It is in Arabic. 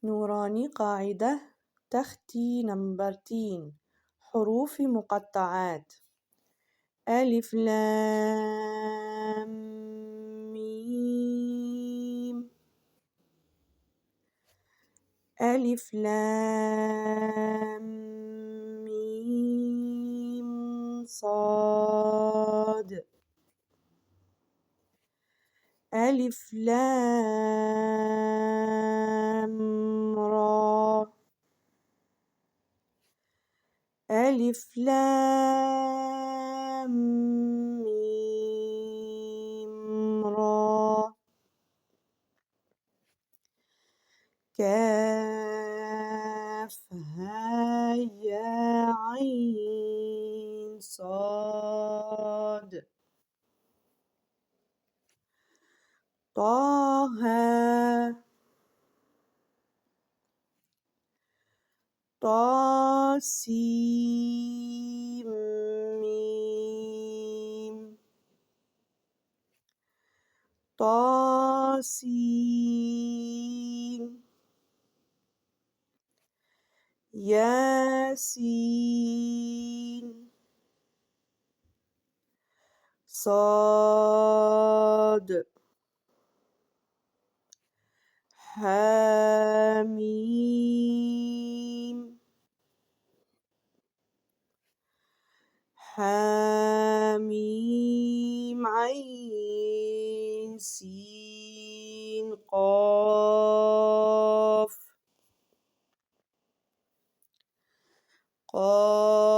نوراني قاعدة تختي نمبرتين حروف مقطعات ألف لام ميم ألف لام ميم صاد ألف لام را ألف لام ميم را كاف ها يا عين صاد طه طاسيم ميم طاسين ياسين صاد حميم حميم عين سين قاف قاف